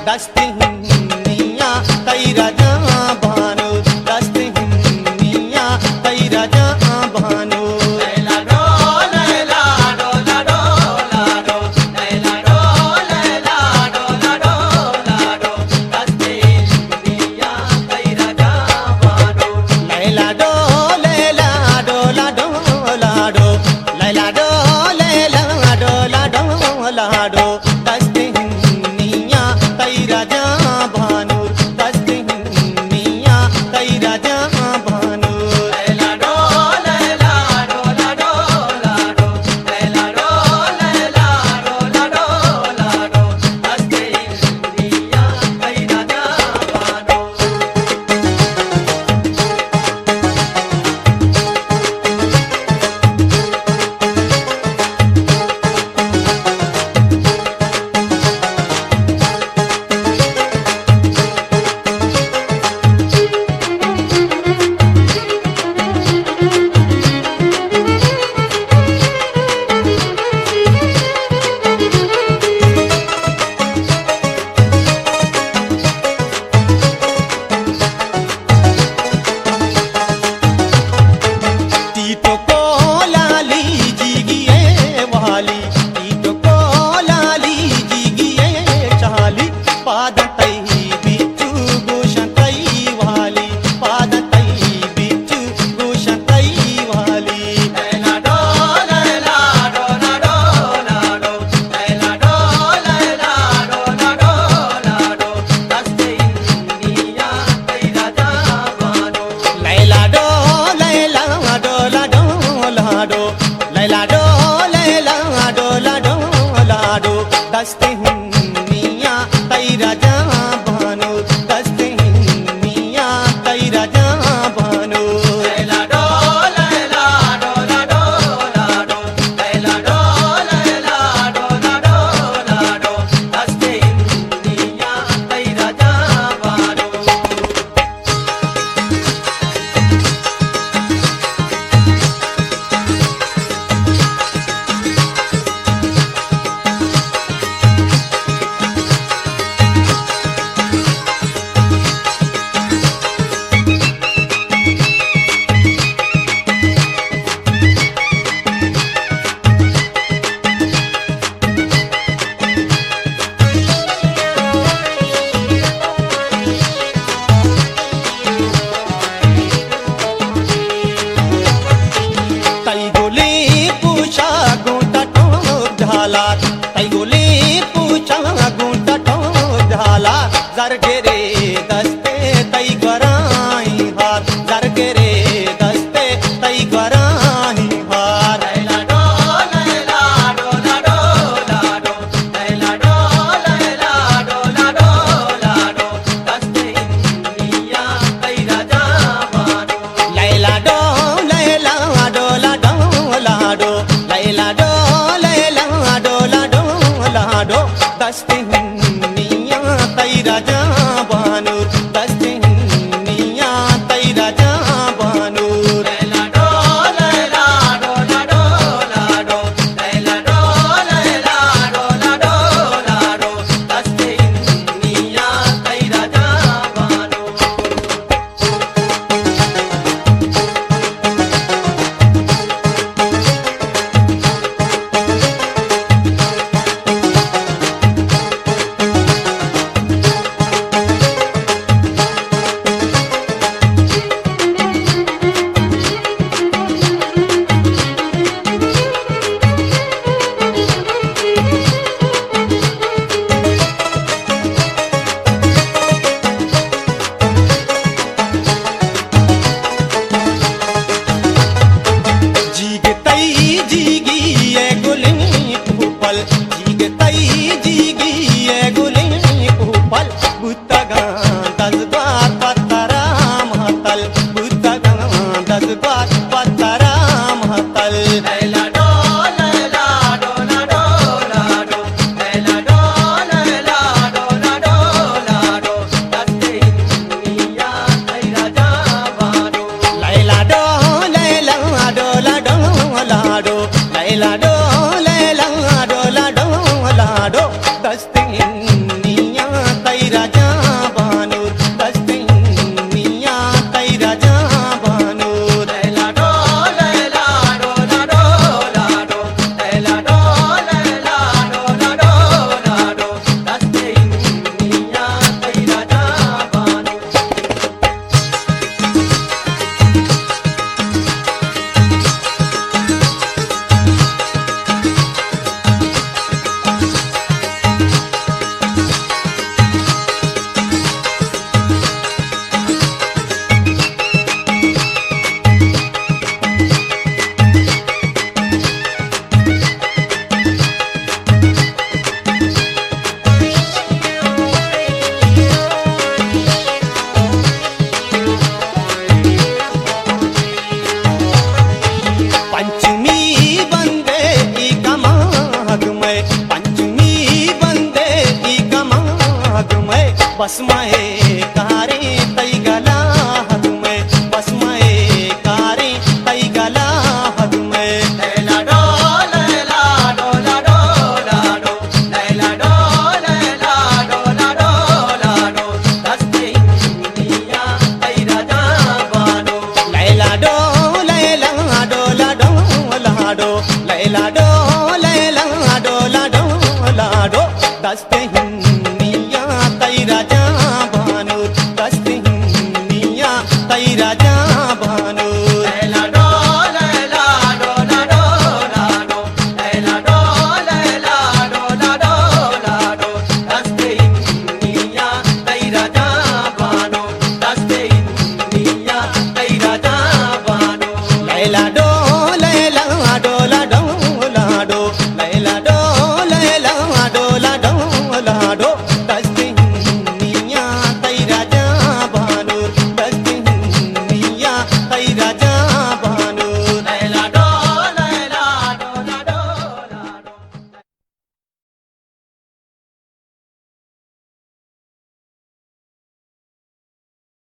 दस्त हिन्निया तेरा जहां भानु दस्त हिन्निया तेरा जहां भानु लैला डो लैला डो ला डो ला डो लैला डो लैला डो ला डो ला डो दस्त हिन्निया तेरा जहां भानु लैला डो लैला डो ला डो ला डो लैला डो लैला डो ला डो ला डो दस्त हिन्निया तेरा जहां भानु दस्त हिन्निया तेरा जहां भानु लैला डो लैला डो ला डो ला डो लैला डो लैला डो ला डो ला डो दस्त हिन्निया तेरा जहां भानु टीटो को लाली जीगिए वाली टीटो को लाली जीगिए चाली पाद तई बिचू गोशन तई वाली पाद तई बिचू गोशन तई वाली लैला डो लैला डो ला डो ला डो लैला डो लैला डो ला डो ला डो दस्त हिन्निया तेरा जहां भानु लैला डो लैला डो ला डो ला डो लैला डो लैला डो ला डो ला डो दस्त हिन्निया तेरा जहां भानु दस्त हिन्निया तेरा जहां भानु लैला डो लैला डो ला डो ला डो लैला डो लैला डो ला डो ला डो दस्त हिन्निया तेरा जहां भानु तई गोली पूछा गोटा टोक झाला तई गोली पूछा गोटा टोक झाला जर रे दस्ते तई गराई हार जर रे दस्ते तई गराई हार लैला डो लैला डो ला डो ला डो लैला डो लैला डो ला डो ला डो दस्त हिन्निया तेरा जहां भानु लैला डो लैला डो ला डो ला डो लैला डो लैला डो ला डो ला डो दस्त हिन्निया तेरा जहां भानु दस्त हिन्निया तेरा जहां भानु लैला डो लैला डो ला डो ला डो लैला डो लैला डो ला डो ला डो दस्त हिन्निया तेरा जहां भानु बस माए कारी तई गला